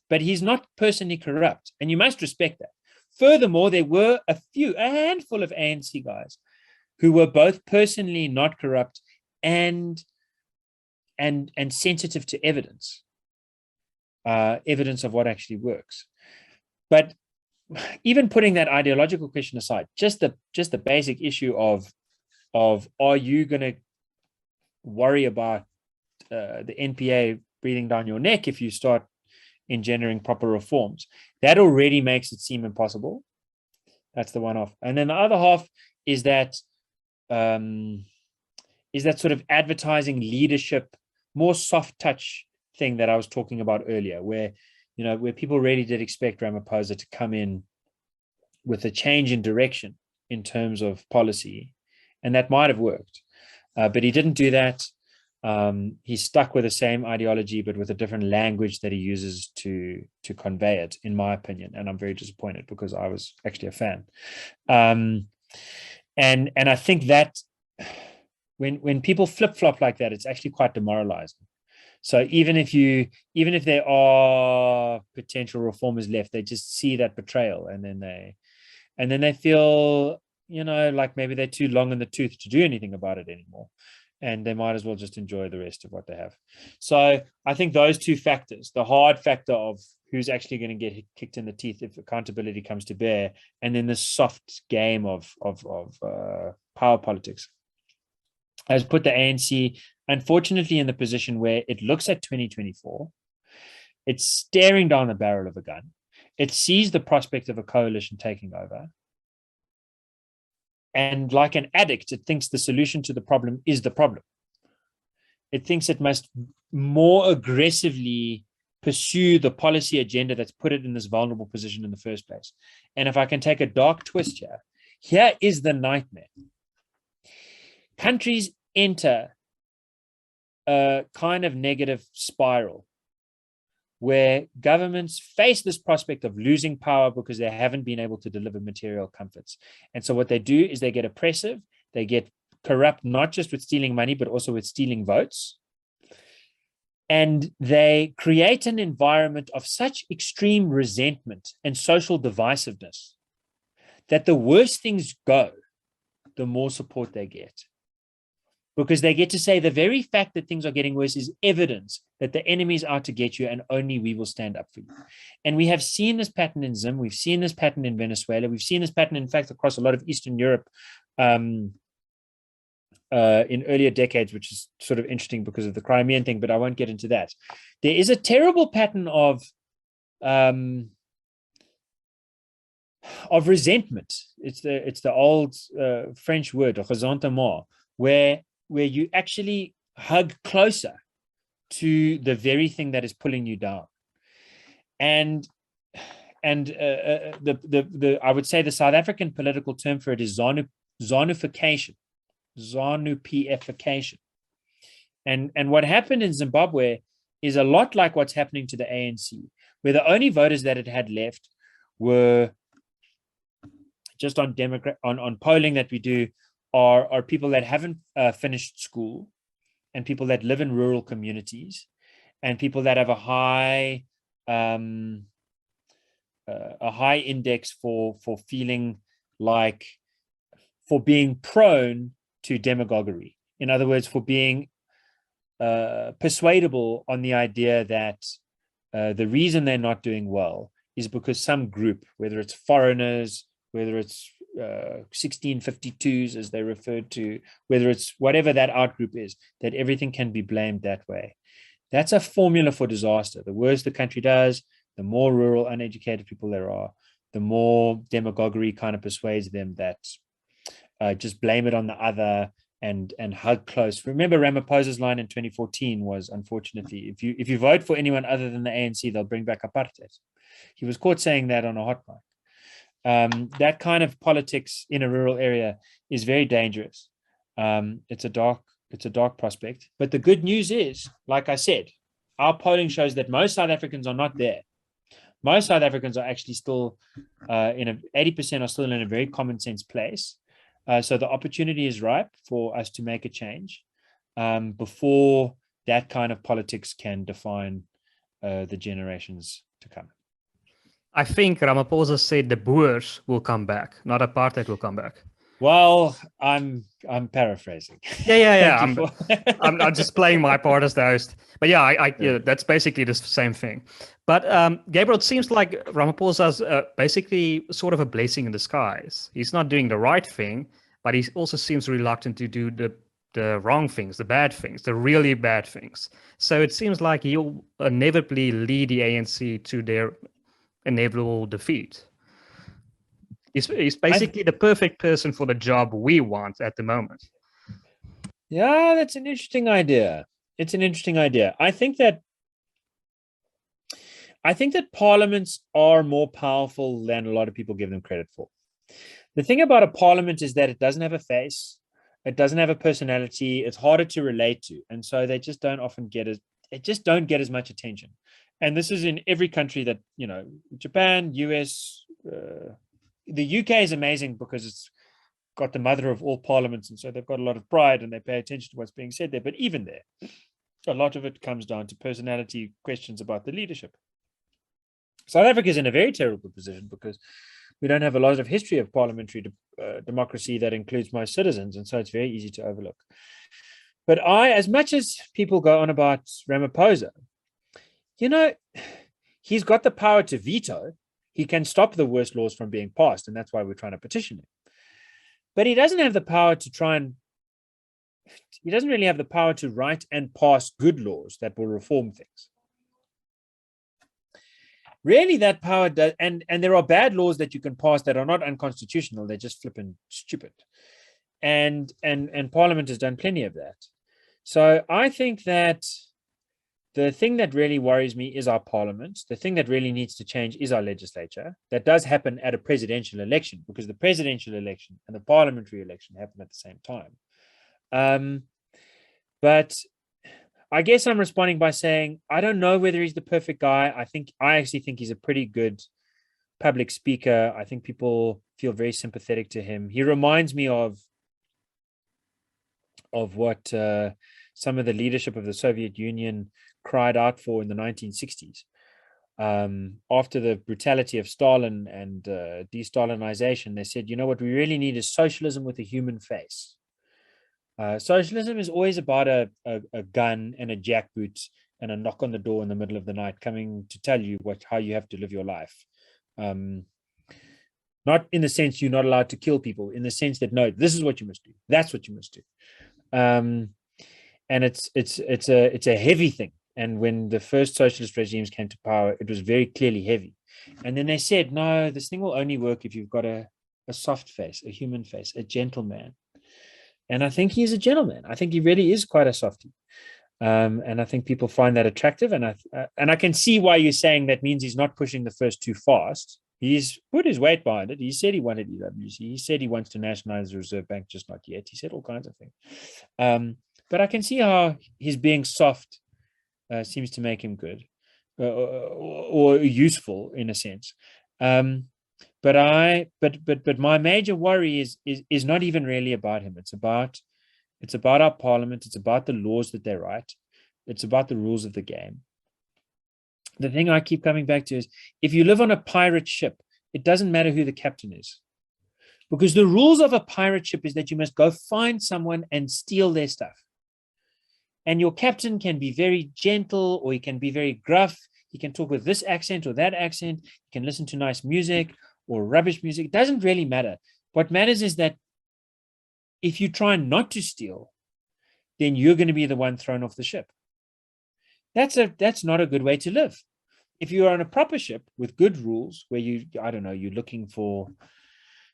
S1: But he's not personally corrupt, and you must respect that. Furthermore, there were a handful of ANC guys who were both personally not corrupt and sensitive to evidence of what actually works. But even putting that ideological question aside, just the basic issue of are you going to worry about the NPA breathing down your neck if you start engendering proper reforms? That already makes it seem impossible. That's the one half. And then the other half is that sort of advertising leadership, more soft touch thing that I was talking about earlier, where people really did expect Ramaphosa to come in with a change in direction in terms of policy, and that might have worked, but he didn't do that. He's stuck with the same ideology, but with a different language that he uses to convey it, in my opinion. And I'm very disappointed because I was actually a fan. And I think that when people flip-flop like that, it's actually quite demoralizing. So even if there are potential reformers left, they just see that betrayal, and then they feel, like maybe they're too long in the tooth to do anything about it anymore. And they might as well just enjoy the rest of what they have. So I think those two factors, the hard factor of who's actually going to get kicked in the teeth if accountability comes to bear, and then the soft game of power politics, has put the ANC, unfortunately, in the position where it looks at 2024, it's staring down the barrel of a gun. It sees the prospect of a coalition taking over. And like an addict, it thinks the solution to the problem is the problem. It thinks it must more aggressively pursue the policy agenda that's put it in this vulnerable position in the first place. And if I can take a dark twist here is the nightmare. Countries enter a kind of negative spiral where governments face this prospect of losing power because they haven't been able to deliver material comforts. And so what they do is they get oppressive, they get corrupt, not just with stealing money, but also with stealing votes. And they create an environment of such extreme resentment and social divisiveness that the worse things go, the more support they get. Because they get to say the very fact that things are getting worse is evidence that the enemy is out to get you, and only we will stand up for you. And we have seen this pattern in Zim. We've seen this pattern in Venezuela. We've seen this pattern, in fact, across a lot of Eastern Europe in earlier decades, which is sort of interesting because of the Crimean thing, but I won't get into that. There is a terrible pattern of resentment. It's the old French word, ressentiment, where you actually hug closer to the very thing that is pulling you down. And the I would say the South African political term for it is zonufication. Zonupification. And what happened in Zimbabwe is a lot like what's happening to the ANC, where the only voters that it had left were just on polling that we do are people that haven't finished school, and people that live in rural communities, and people that have a high a high index for feeling like, for being prone to demagoguery. In other words, for being persuadable on the idea that the reason they're not doing well is because some group, whether it's foreigners, whether it's 1652s as they referred to, whether it's whatever that outgroup is, that everything can be blamed that way. That's a formula for disaster. The worse the country does, the more rural, uneducated people there are, the more demagoguery kind of persuades them that just blame it on the other and hug close. Remember, Ramaphosa's line in 2014 was, unfortunately, if you vote for anyone other than the ANC, they'll bring back apartheid. He was caught saying that on a hot mic. That kind of politics in a rural area is very dangerous. It's a dark prospect. But the good news is, like I said, our polling shows that most South Africans are not there. Most South Africans are actually still 80% are still in a very common sense place. So the opportunity is ripe for us to make a change before that kind of politics can define the generations to come.
S2: I think Ramaphosa said the Boers will come back, not apartheid will come back.
S1: Well, I'm paraphrasing.
S2: Yeah. I'm just playing my part as the host. But yeah, that's basically the same thing. But Gabriel, it seems like Ramaphosa's basically sort of a blessing in disguise. He's not doing the right thing, but he also seems reluctant to do the wrong things, the bad things, the really bad things. So it seems like he'll inevitably lead the ANC to their inevitable defeat. He's basically the perfect person for the job we want at the moment.
S1: Yeah, that's an interesting idea. It's an interesting idea. I think that parliaments are more powerful than a lot of people give them credit for. The thing about a parliament is that it doesn't have a face. It doesn't have a personality. It's harder to relate to. And so they just don't often get as much attention. And this is in every country that, Japan, US, the UK is amazing because it's got the mother of all parliaments. And so they've got a lot of pride and they pay attention to what's being said there. But even there, a lot of it comes down to personality questions about the leadership. South Africa is in a very terrible position because we don't have a lot of history of parliamentary democracy that includes most citizens. And so it's very easy to overlook. But as much as people go on about Ramaphosa, he's got the power to veto. He can stop the worst laws from being passed, and that's why we're trying to petition him. But he doesn't have the power to he doesn't really have the power to write and pass good laws that will reform things. Really, that power does, and there are bad laws that you can pass that are not unconstitutional. They're just flipping stupid. And Parliament has done plenty of that. So I think that the thing that really worries me is our parliament. The thing that really needs to change is our legislature. That does happen at a presidential election because the presidential election and the parliamentary election happen at the same time. But I guess I'm responding by saying, I don't know whether he's the perfect guy. I actually think he's a pretty good public speaker. I think people feel very sympathetic to him. He reminds me of what some of the leadership of the Soviet Union cried out for in the 1960s. After the brutality of Stalin and de-Stalinization, they said, what we really need is socialism with a human face. Socialism is always about a gun and a jackboot and a knock on the door in the middle of the night coming to tell you how you have to live your life. Not in the sense you're not allowed to kill people, in the sense that, no, this is what you must do. That's what you must do. And it's a heavy thing. And when the first socialist regimes came to power, it was very clearly heavy. And then they said, no, this thing will only work if you've got a soft face, a human face, a gentleman. And I think he's a gentleman. I think he really is quite a softie. And I think people find that attractive. And I can see why you're saying that means he's not pushing the first too fast. He's put his weight behind it. He said he wanted EWC. He said he wants to nationalize the Reserve Bank, just not yet. He said all kinds of things. But I can see how his being soft seems to make him good or useful in a sense. But my major worry is not even really about him. It's about our parliament. It's about the laws that they write. It's about the rules of the game. the thing I keep coming back to is if you live on a pirate ship, it doesn't matter who the captain is. Because the rules of a pirate ship is that you must go find someone and steal their stuff. And your captain can be very gentle or he can be very gruff. He can talk with this accent or that accent. He can listen to nice music or rubbish music. It doesn't really matter. What matters is that if you try not to steal, then you're going to be the one thrown off the ship. That's not a good way to live. If you are on a proper ship with good rules where you're looking for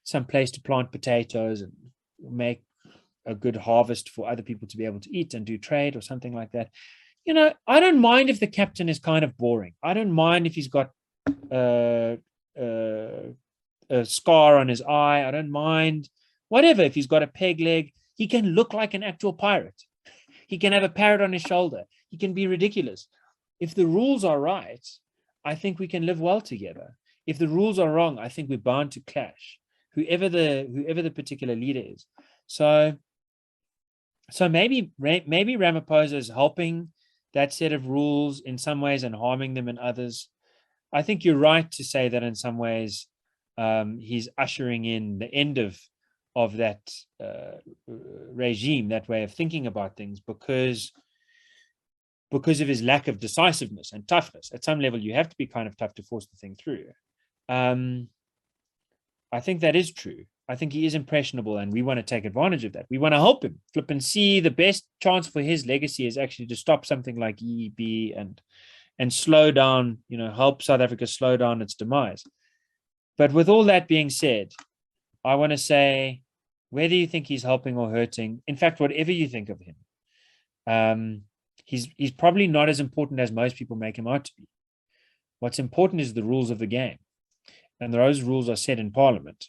S1: some place to plant potatoes and make a good harvest for other people to be able to eat and do trade or something like that. I don't mind if the captain is kind of boring. I don't mind if he's got a scar on his eye. I don't mind whatever. If he's got a peg leg, he can look like an actual pirate. He can have a parrot on his shoulder. He can be ridiculous. If the rules are right, I think we can live well together. If the rules are wrong, I think we're bound to clash, whoever the particular leader is. So maybe Ramaphosa is helping that set of rules in some ways and harming them in others. I think you're right to say that in some ways he's ushering in the end of that regime, that way of thinking about things, because of his lack of decisiveness and toughness. At some level, you have to be kind of tough to force the thing through. I think that is true. I think he is impressionable, and we want to take advantage of that. We want to help him flip and see the best chance for his legacy is actually to stop something like EEB and slow down, help South Africa slow down its demise. But with all that being said, I want to say, whether you think he's helping or hurting, in fact, whatever you think of him, he's probably not as important as most people make him out to be. What's important is the rules of the game, and those rules are set in Parliament.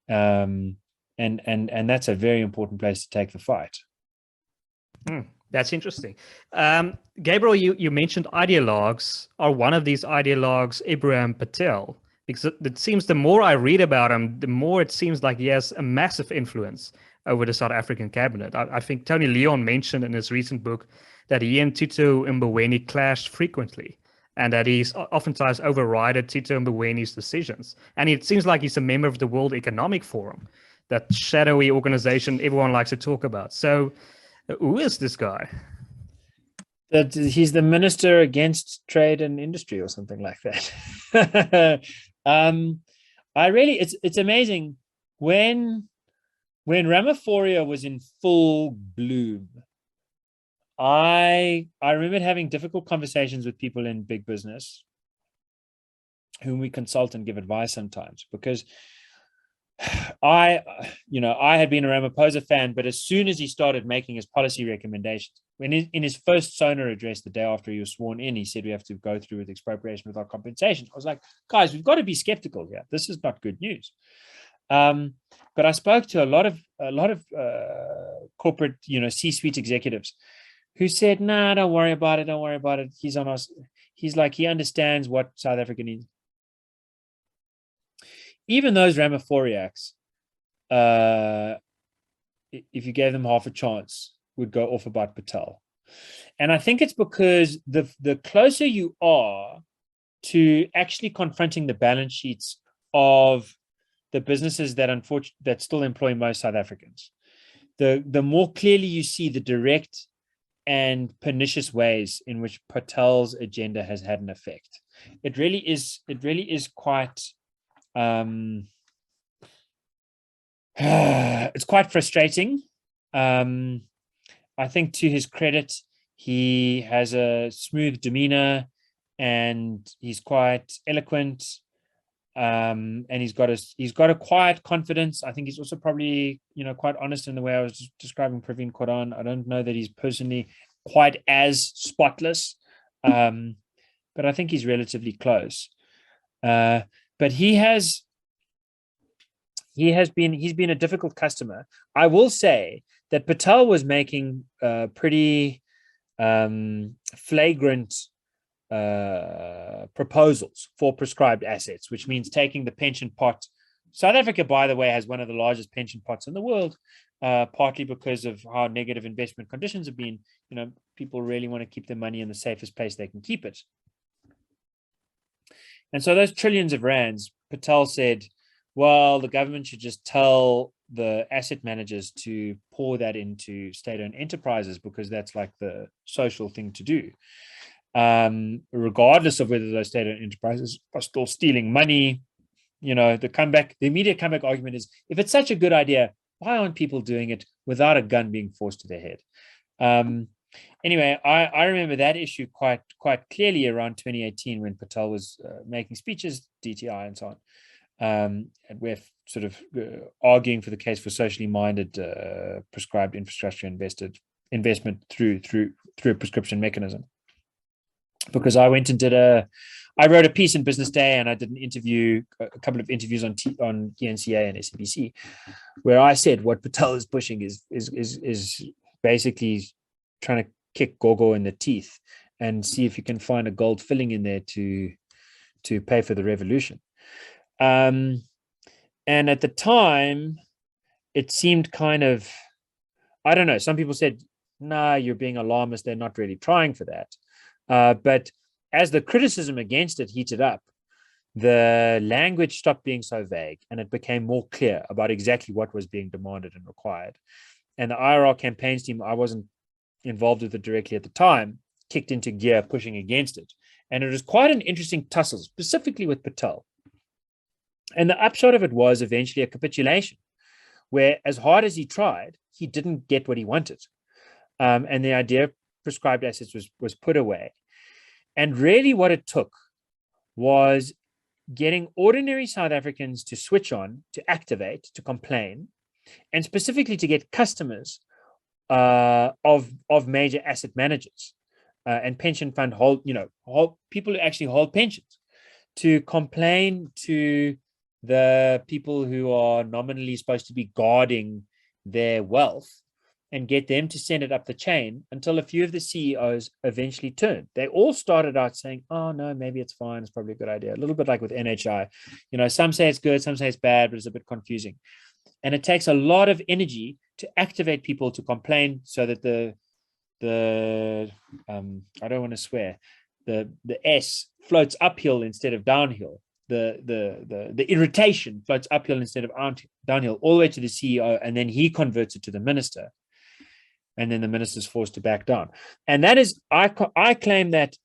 S1: And that's a very important place to take the fight.
S2: That's interesting. Gabriel, you mentioned ideologues. Are one of these ideologues Ebrahim Patel? Because it seems the more I read about him, the more it seems like he has a massive influence over the South African cabinet. I think Tony Leon mentioned in his recent book that he and Tito Mboweni clashed frequently, and that he's oftentimes overrided Tito Mboweni's decisions. And it seems like he's a member of the World Economic Forum, that shadowy organization everyone likes to talk about. So who is this guy?
S1: That he's the minister against trade and industry or something like that. It's amazing when Ramaphosa was in full bloom. I remember having difficult conversations with people in big business whom we consult and give advice sometimes, because I had been a Ramaphosa fan, but as soon as he started making his policy recommendations, when in his first Sona address the day after he was sworn in, he said we have to go through with expropriation without compensation. I was like, guys, we've got to be skeptical here. This is not good news. But I spoke to a lot of corporate, C-suite executives who said, "Nah, don't worry about it. Don't worry about it. He's on us. He's like, he understands what South Africa needs." Even those Ramaphoriacs, if you gave them half a chance, would go off about Patel. And I think it's because the closer you are to actually confronting the balance sheets of the businesses that still employ most South Africans, the more clearly you see the direct and pernicious ways in which Patel's agenda has had an effect. It really is quite it's quite frustrating. I think to his credit, he has a smooth demeanor and he's quite eloquent. And he's got a quiet confidence. I think he's also probably, quite honest in the way I was describing Praveen Koran. I don't know that he's personally quite as spotless, but I think he's relatively close. But he's been a difficult customer. I will say that Patel was making pretty flagrant proposals for prescribed assets, which means taking the pension pot. South Africa, by the way, has one of the largest pension pots in the world, partly because of how negative investment conditions have been. People really want to keep their money in the safest place they can keep it. And so those trillions of rands, Patel said, well, the government should just tell the asset managers to pour that into state-owned enterprises because that's like the social thing to do. Regardless of whether those state-owned enterprises are still stealing money. The immediate comeback argument is, if it's such a good idea, why aren't people doing it without a gun being forced to their head? Anyway, I remember that issue quite clearly around 2018 when Patel was making speeches, DTI and so on. And we're sort of arguing for the case for socially minded prescribed infrastructure investment through a prescription mechanism. Because I went and I wrote a piece in Business Day, and I did a couple of interviews on TNCA and SABC, where I said what Patel is pushing is basically trying to kick Gogo in the teeth and see if you can find a gold filling in there to pay for the revolution. And at the time, it seemed kind of, I don't know, some people said, nah, you're being alarmist. They're not really trying for that. But as the criticism against it heated up, the language stopped being so vague and it became more clear about exactly what was being demanded and required. And the IRR campaigns team, I wasn't involved with it directly at the time, kicked into gear pushing against it. And it was quite an interesting tussle, specifically with Patel. And the upshot of it was eventually a capitulation, where as hard as he tried, he didn't get what he wanted. And the idea of prescribed assets was put away. And really what it took was getting ordinary South Africans to switch on, to activate, to complain, and specifically to get customers of major asset managers and pension fund people who actually hold pensions, to complain to the people who are nominally supposed to be guarding their wealth and get them to send it up the chain, until a few of the CEOs eventually turned. They all started out saying, oh, no, maybe it's fine. It's probably a good idea. A little bit like with NHI. Some say it's good, some say it's bad, but it's a bit confusing. And it takes a lot of energy to activate people to complain so that the I don't want to swear, the S floats uphill instead of downhill. The irritation floats uphill instead of downhill, all the way to the CEO, and then he converts it to the minister. And then the minister's forced to back down. And that is, I claim that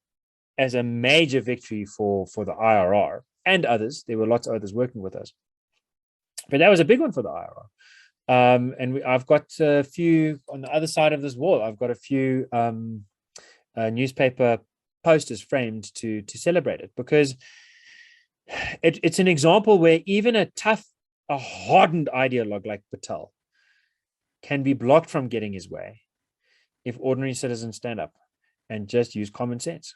S1: as a major victory for the IRR and others. There were lots of others working with us. But that was a big one for the IRR. And I've got a few on the other side of this wall. I've got a few newspaper posters framed to celebrate it, because it's an example where even a hardened ideologue like Patel can be blocked from getting his way if ordinary citizens stand up and just use common sense.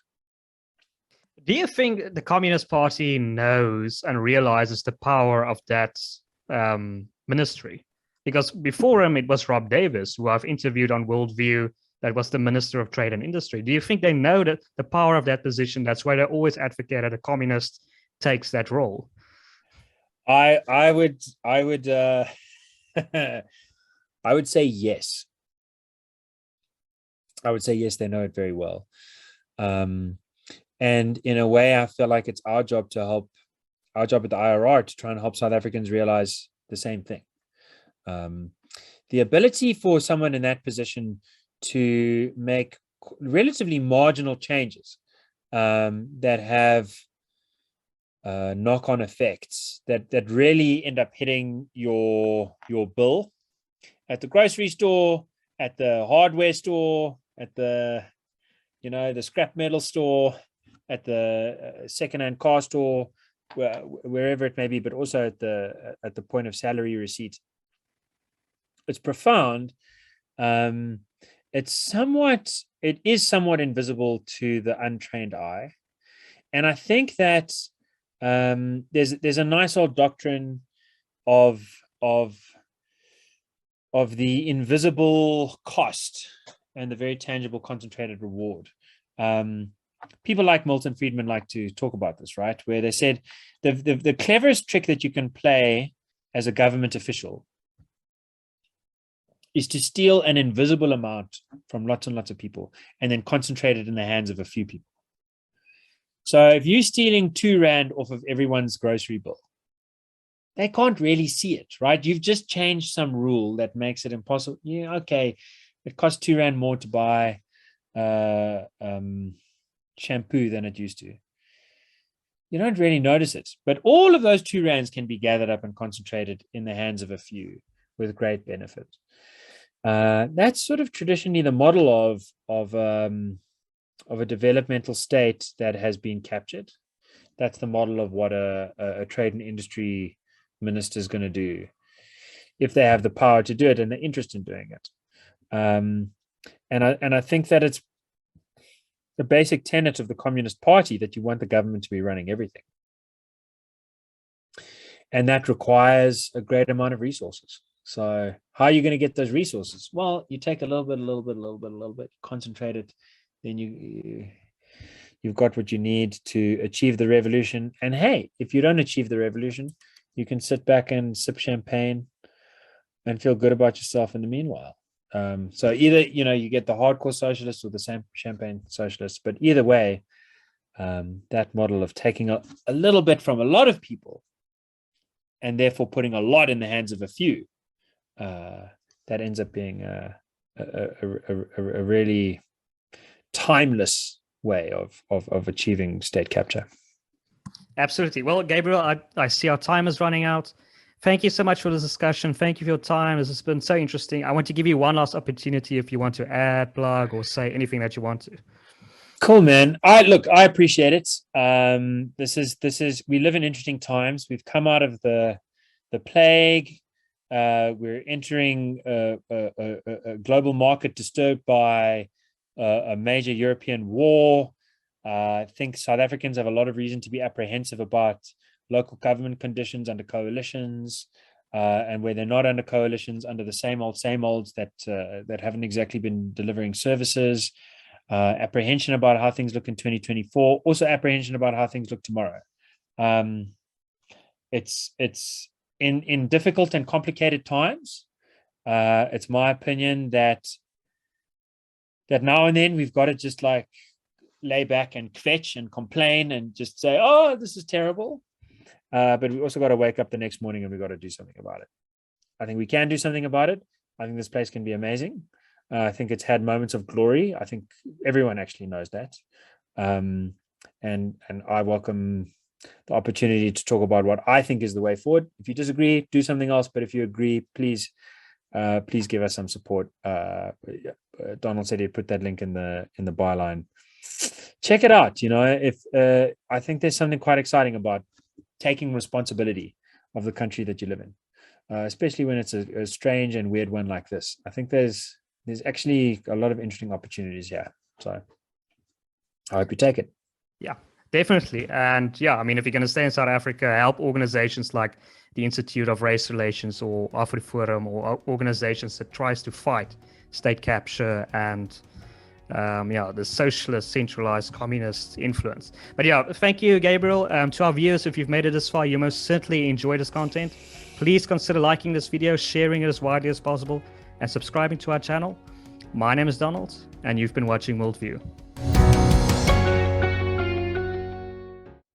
S2: Do you think the Communist Party knows and realizes the power of that ministry? Because before him, it was Rob Davis, who I've interviewed on WorldView, that was the Minister of Trade and Industry. Do you think they know that the power of that position? That's why they always advocate that a communist takes that role.
S1: I would I would say yes. I would say yes, they know it very well. And in a way, I feel like it's our job at the IRR to try and help South Africans realize the same thing. The ability for someone in that position to make relatively marginal changes that have knock-on effects that really end up hitting your bill at the grocery store, at the hardware store, at the the scrap metal store, at the secondhand car store, wherever it may be, but also at the point of salary receipt. It's profound. It is somewhat invisible to the untrained eye, and I think that there's a nice old doctrine of the invisible cost and the very tangible concentrated reward. People like Milton Friedman like to talk about this, right? Where they said the cleverest trick that you can play as a government official is to steal an invisible amount from lots and lots of people and then concentrate it in the hands of a few people. So if you're stealing R2 off of everyone's grocery bill, they can't really see it, right? You've just changed some rule that makes it impossible. Yeah, okay, it costs R2 more to buy shampoo than it used to. You don't really notice it, but all of those R2 can be gathered up and concentrated in the hands of a few with great benefit. That's sort of traditionally the model of a developmental state that has been captured. That's the model of what a trade and industry minister is going to do if they have the power to do it and the interest in doing it. And I think that it's the basic tenet of the Communist Party that you want the government to be running everything. And that requires a great amount of resources. So how are you going to get those resources? Well, you take a little bit, concentrate it, then you've got what you need to achieve the revolution. And hey, if you don't achieve the revolution, you can sit back and sip champagne and feel good about yourself in the meanwhile. So either, you get the hardcore socialists or the same champagne socialists, but either way, that model of taking a little bit from a lot of people and therefore putting a lot in the hands of a few, that ends up being a really timeless way of achieving state capture.
S2: Absolutely. Well, Gabriel, I see our time is running out. Thank you so much for this discussion. Thank you for your time. This has been so interesting. I want to give you one last opportunity if you want to add, plug, or say anything that you want to.
S1: Cool, man. I appreciate it. This is we live in interesting times. We've come out of the plague. We're entering a global market disturbed by a major European war. I think South Africans have a lot of reason to be apprehensive about local government conditions under coalitions, and where they're not under coalitions, under the same olds that haven't exactly been delivering services. Apprehension about how things look in 2024. Also apprehension about how things look tomorrow. It's in difficult and complicated times. It's my opinion that now and then we've got to just like lay back and kvetch and complain and just say, oh, this is terrible. But we also got to wake up the next morning and we got to do something about it. I think we can do something about it. I think this place can be amazing. I think it's had moments of glory. I think everyone actually knows that. And I welcome the opportunity to talk about what I think is the way forward. If you disagree, do something else. But if you agree, please give us some support. Donald said he'd put that link in the byline. Check it out. If I think there's something quite exciting about taking responsibility of the country that you live in, especially when it's a strange and weird one like this. I think there's actually a lot of interesting opportunities here. So I hope you take it.
S2: Yeah, definitely. And yeah, I mean, if you're going to stay in South Africa, help organizations like the Institute of Race Relations or AfriForum, or organizations that tries to fight state capture and the socialist, centralized, communist influence. But yeah, thank you, Gabriel. To our viewers, if you've made it this far, you most certainly enjoyed this content. Please consider liking this video, sharing it as widely as possible, and subscribing to our channel. My name is Donald, and you've been watching WorldView.